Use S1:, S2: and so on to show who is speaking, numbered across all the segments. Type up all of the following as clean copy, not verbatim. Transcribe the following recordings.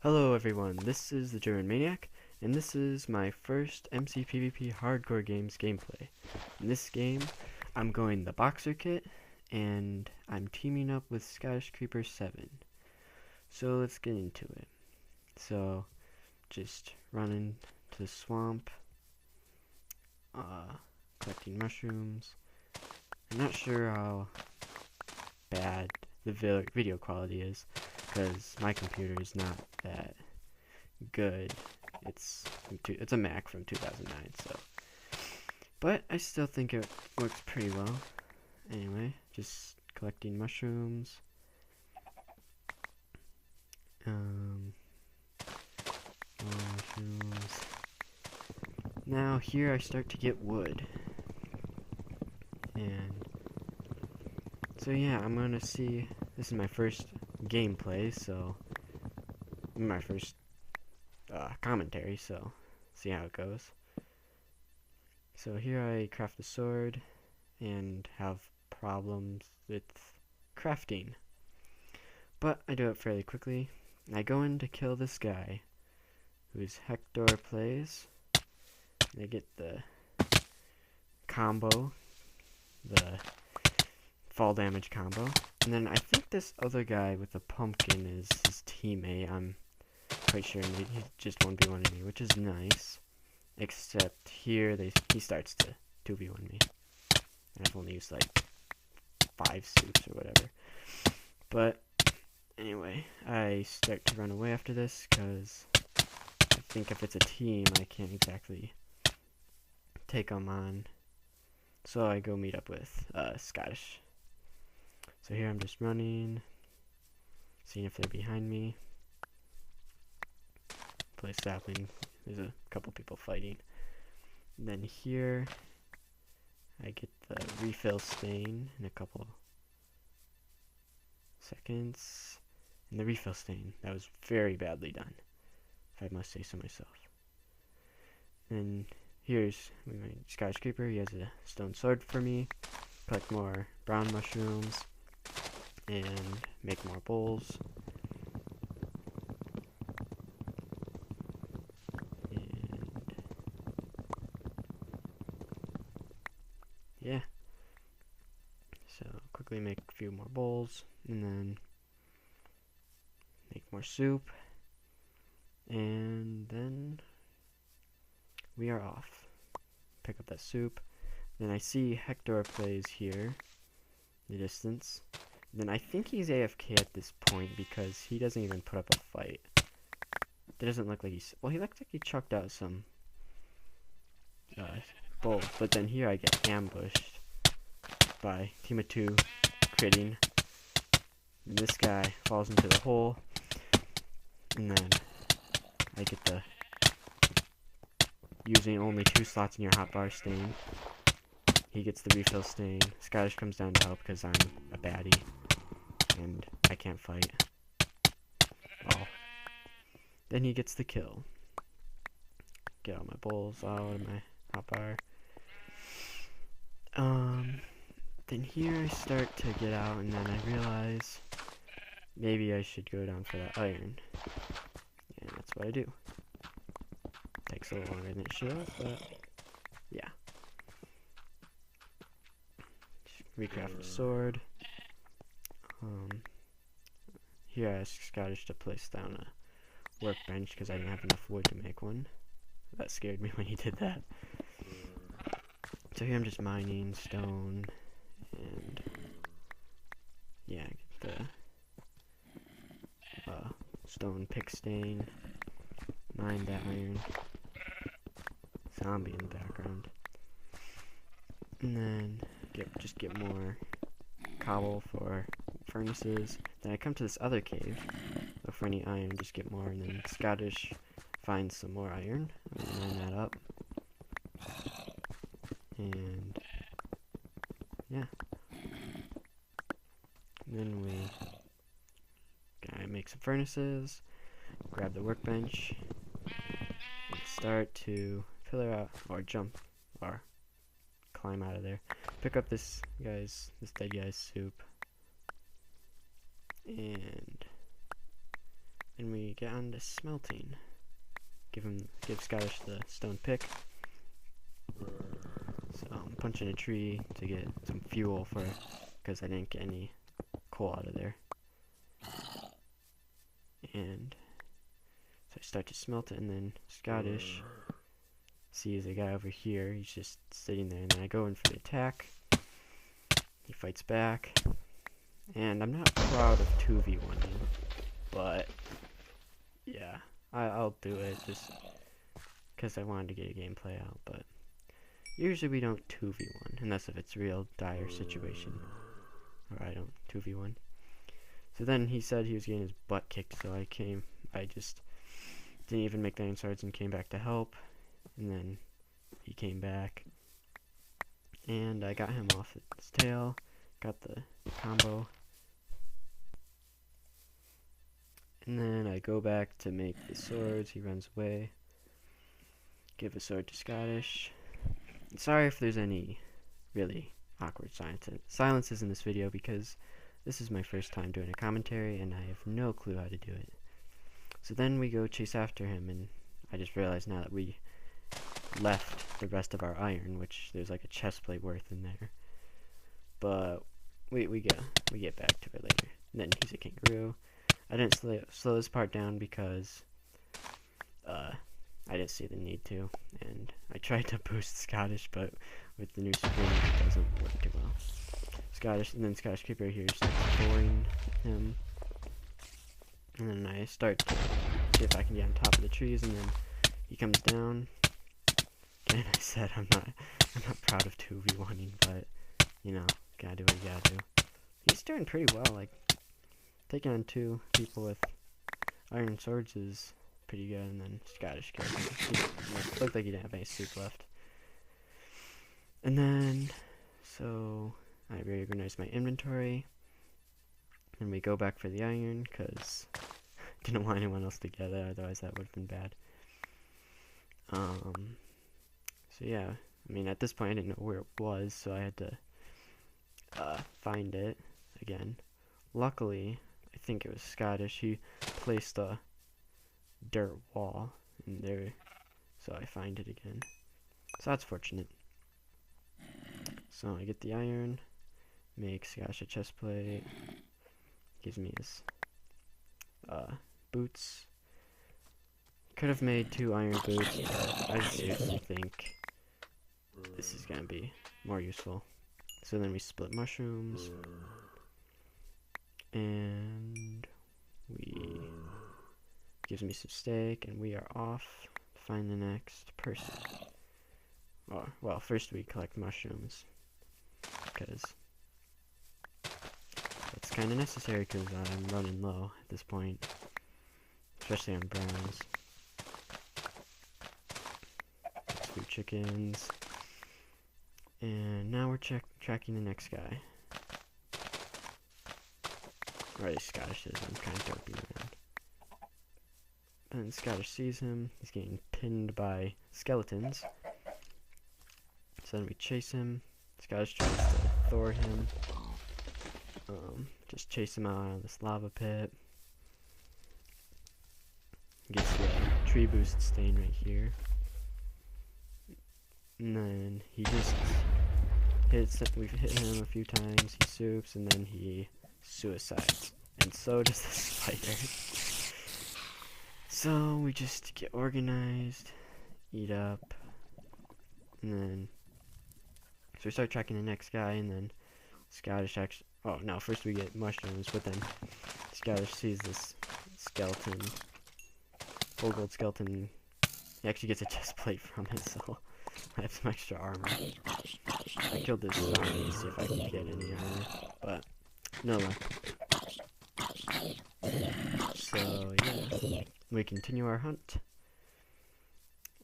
S1: Hello everyone, this is TheGermanManiac, and this is my first MCPVP Hardcore Games gameplay. In this game, I'm going the Boxer kit, and I'm teaming up with Scottish Creeper 7. So let's get into it. So, just running to the swamp, collecting mushrooms. I'm not sure how bad the video quality is, because my computer is not that good. It's a Mac from 2009, so, but I still think it works pretty well. Anyway, just collecting mushrooms. Mushrooms. Now here I start to get wood, and so yeah, I'm gonna see. This is my first gameplay, so my first commentary, so see how it goes. So here I craft a sword and have problems with crafting, but I do it fairly quickly. I go in to kill this guy, who's Hector plays. I get the combo, the fall damage combo, and then I think this other guy with the pumpkin is his teammate. I'm quite sure he just 1v1 me, which is nice. Except here he starts to 2v1 me. And I've only used like 5 soups or whatever. But anyway, I start to run away after this because I think if it's a team, I can't exactly take them on. So I go meet up with Scottish. So here I'm just running, seeing if they're behind me. Place sapling. There's a couple people fighting. And then here I get the refill stain in a couple seconds. And the refill stain, that was very badly done, if I must say so myself. And here's my Scottish Creeper. He has a stone sword for me. Collect more brown mushrooms and make more bowls. Yeah, so quickly make a few more bowls and then make more soup, and then we are off. Pick up that soup. Then I see Hector plays here in the distance. Then I think he's AFK at this point because he doesn't even put up a fight. It doesn't look like well, he looks like he chucked out some bowls, but then here I get ambushed by team of 2 critting, and this guy falls into the hole, and then I get the using only 2 slots in your hotbar stain. He gets the refill stain. Scottish comes down to help because I'm a baddie and I can't fight. Oh. Then he gets the kill. Get all my bowls out of my hotbar. Then here I start to get out, and then I realize maybe I should go down for that iron. And that's what I do. Takes a little longer than it should, but yeah. Just recraft the sword. Here I asked Scottish to place down a workbench because I didn't have enough wood to make one. That scared me when he did that. So here I'm just mining stone, and yeah, get the stone pick stain, mine that iron, zombie in the background, and then just get more cobble for furnaces. Then I come to this other cave, look for any iron, just get more, and then Scottish finds some more iron, mine that up. And yeah, then I make some furnaces, grab the workbench, and start to pillar out or jump or climb out of there. Pick up this dead guy's soup, and and we get on to smelting. Give Scottish the stone pick. So I'm punching a tree to get some fuel for, because I didn't get any coal out of there. And so I start to smelt it, and then Scottish sees a guy over here. He's just sitting there, and then I go in for the attack. He fights back, and I'm not proud of 2v1ing, but yeah, I'll do it just because I wanted to get a gameplay out. But usually we don't 2v1 unless if it's a real dire situation, or I don't 2v1. So then he said he was getting his butt kicked, so I just didn't even make the iron swords and came back to help. And then he came back, and I got him off his tail, got the combo. And then I go back to make the swords. He runs away. Give a sword to Scottish. Sorry if there's any really awkward silences in this video, because this is my first time doing a commentary and I have no clue how to do it. So then we go chase after him, and I just realized now that we left the rest of our iron, which there's like a chest plate worth in there. But we get back to it later. And then he's a kangaroo. I didn't slow this part down because I didn't see the need to, and I tried to boost Scottish, but with the new spring it doesn't work too well. Scottish Creeper here starts boring him, and then I start to see if I can get on top of the trees, and then he comes down. And I said I'm not proud of 2v1ing, but you know, gotta do what you gotta do. He's doing pretty well. Like, taking on 2 people with iron swords is pretty good. And then Scottish killed him. He looked like he didn't have any soup left. And then, so I reorganized my inventory, and we go back for the iron because I didn't want anyone else to get it, otherwise that would have been bad. So yeah, I mean, at this point I didn't know where it was, so I had to find it again. Luckily, I think it was Scottish. He placed a dirt wall in there, so I find it again. So that's fortunate. So I get the iron, make Scottish a chest plate, gives me his boots. Could have made 2 iron boots, but I seriously think this is gonna be more useful. So then we split mushrooms, and gives me some steak, and we are off to find the next person. Well, first we collect mushrooms, because it's kind of necessary, because I'm running low at this point, especially on browns. 2 chickens, and now we're tracking the next guy. Or at Scottish is. I'm kind of doping around. And Scottish sees him. He's getting pinned by skeletons. So then we chase him. Scottish tries to Thor him. Just chase him out of this lava pit. Gets the tree boost stain right here. And then he just we've hit him a few times, he soups, and then he suicides. And so does the spider. So we just get organized, eat up, and then, so we start tracking the next guy, and then Scottish actually, oh no, first we get mushrooms, but then Scottish sees this skeleton, full gold skeleton. He actually gets a chest plate from it, so I have some extra armor. I killed this zombie to see if I can get any armor, but no luck. So yeah, we continue our hunt.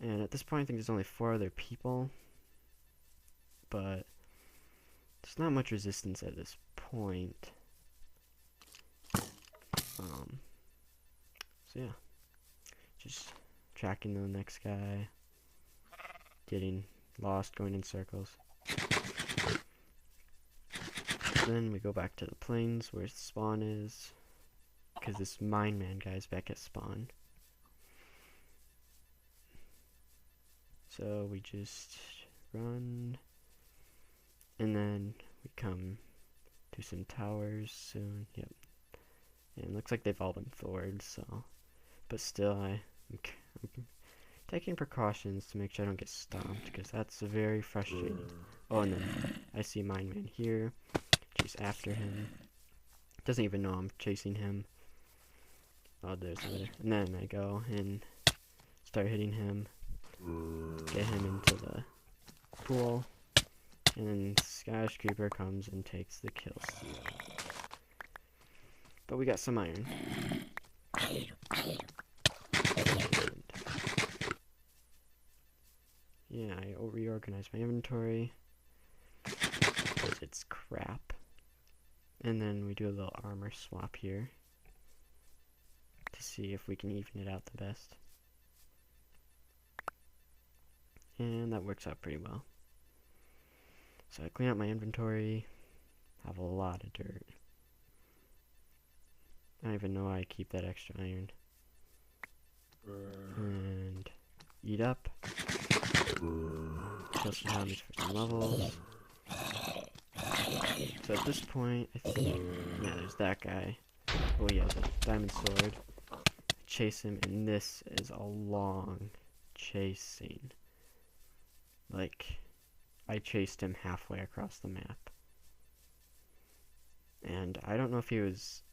S1: And at this point I think there's only 4 other people, but there's not much resistance at this point. So yeah, just tracking the next guy, getting lost, going in circles. Then we go back to the plains where the spawn is, because this mine man guy's back at spawn. So we just run, and then we come to some towers soon. Yep. And it looks like they've all been thored, so. But still, I'm taking precautions to make sure I don't get stomped, because that's very frustrating. Oh, and then I see Mine Man here. Chase after him. Doesn't even know I'm chasing him. Oh, there's another. And then I go and start hitting him. Get him into the pool. And then Sky's Creeper comes and takes the kill steal. But we got some iron. And yeah, I reorganized my inventory because it's crap. And then we do a little armor swap here to see if we can even it out the best. And that works out pretty well. So I clean out my inventory, have a lot of dirt. I don't even know why I keep that extra iron. And eat up. Kill some zombies for some levels. So at this point, I think, yeah, there's that guy. Oh, he has a diamond sword. Chase him, and this is a long chasing. Like, I chased him halfway across the map. And I don't know if he was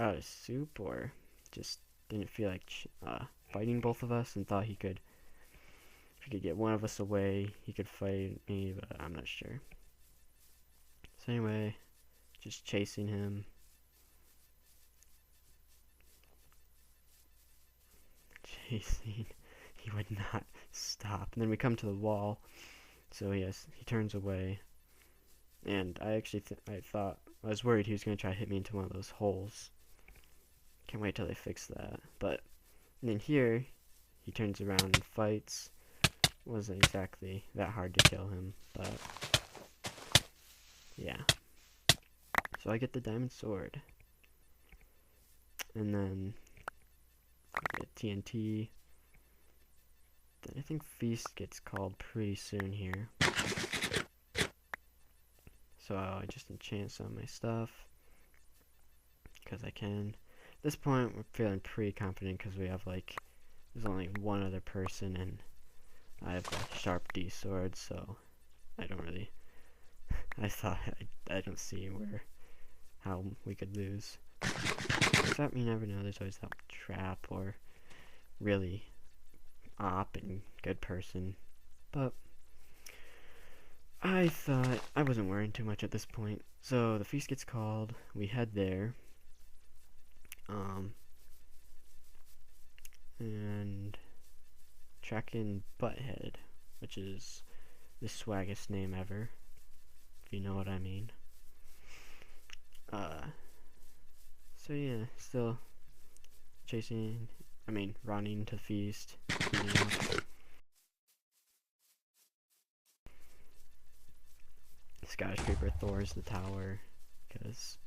S1: out of soup or just didn't feel like fighting both of us and thought he could, if he could get one of us away, he could fight me, but I'm not sure. So anyway, just chasing him. Chasing. He would not stop. And then we come to the wall. So yes, he turns away. And I actually I was worried he was going to try to hit me into one of those holes. Can't wait till they fix that. But and then here, he turns around and fights. Wasn't exactly that hard to kill him, but yeah. So I get the diamond sword. And then I get TNT. Then I think Feast gets called pretty soon here. So I just enchant some of my stuff. Because I can. At this point, we're feeling pretty confident because we have like, there's only one other person and I have a sharp D sword, so I don't really, I thought, I don't see how we could lose. Except you never know, there's always that trap or really op and good person. But I thought I wasn't worrying too much at this point. So the feast gets called, we head there. And track in Butthead, which is the swaggest name ever, if you know what I mean. So yeah, still running to feast. Skyscraper Thor's the tower, because,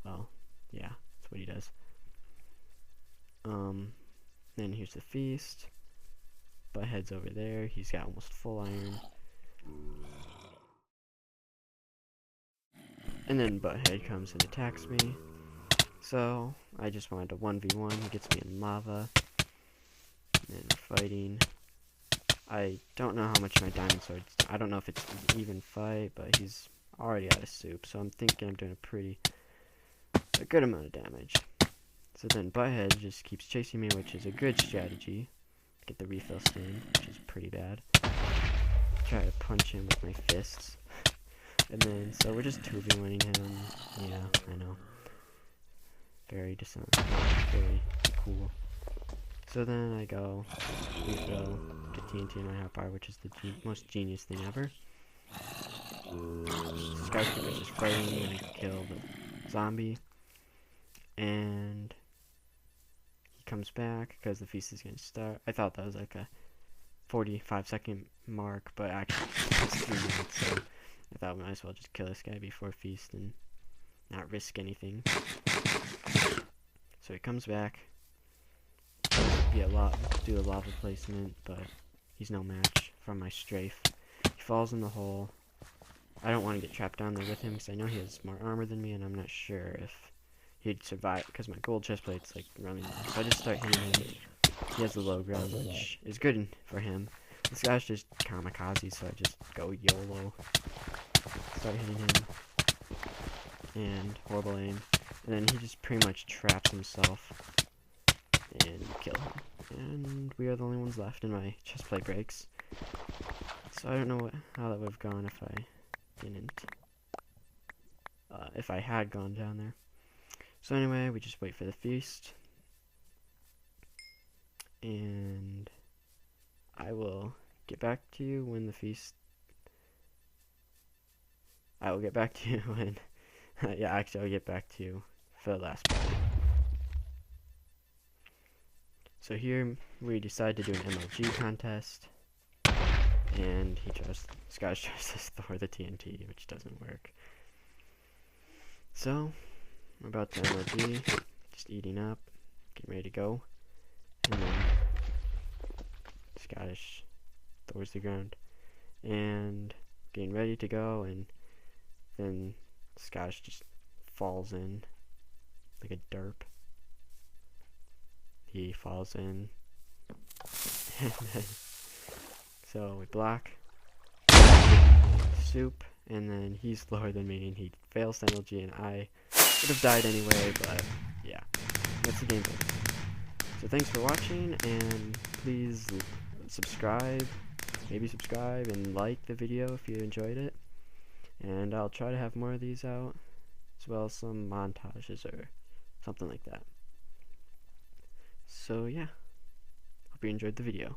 S1: well, yeah, that's what he does. Then here's the feast. Butthead's over there. He's got almost full iron. And then Butthead comes and attacks me. So I just wanted to 1v1. He gets me in lava. And we're fighting. I don't know how much my diamond sword's done. I don't know if it's an even fight, but he's already out of soup. So I'm thinking I'm doing a good amount of damage. So then Butthead just keeps chasing me, which is a good strategy. Get the refill soon, which is pretty bad. Try to punch him with my fists. And then, so we're just 2v1ing him. Yeah, I know. Very very cool. So then I go, refill, get TNT in my hotbar, which is the most genius thing ever. Skyscraper's just fighting me, and I kill the zombie. And he comes back because the feast is going to start. I thought that was like a 45-second mark, but actually it's 3 minutes, so I thought we might as well just kill this guy before feast and not risk anything. So he comes back, do a lava placement, but he's no match from my strafe. He falls in the hole. I don't want to get trapped down there with him because I know he has more armor than me, and I'm not sure if he'd survive because my gold chestplate's like running low. So I just start hitting him. He has the low ground, which is good for him. This guy's just kamikaze, so I just go YOLO. Start hitting him. And horrible aim. And then he just pretty much traps himself. And kill him. And we are the only ones left, and my chestplate breaks. So I don't know how that would have gone if I didn't. If I had gone down there. So anyway, we just wait for the feast. And I will get back to you when the feast... I will get back to you when... yeah, actually I'll get back to you for the last part. So here we decide to do an MLG contest. And this guy tries to throw the TNT, which doesn't work. So, we're about to MLG, just eating up, getting ready to go. And then Scottish throws the ground and getting ready to go, and then Scottish just falls in like a derp. He falls in and then, so we block soup, and then he's lower than me and he fails MLG, and I would have died anyway, but yeah, that's the gameplay. So thanks for watching, and please subscribe, and like the video if you enjoyed it. And I'll try to have more of these out, as well as some montages or something like that. So yeah, hope you enjoyed the video.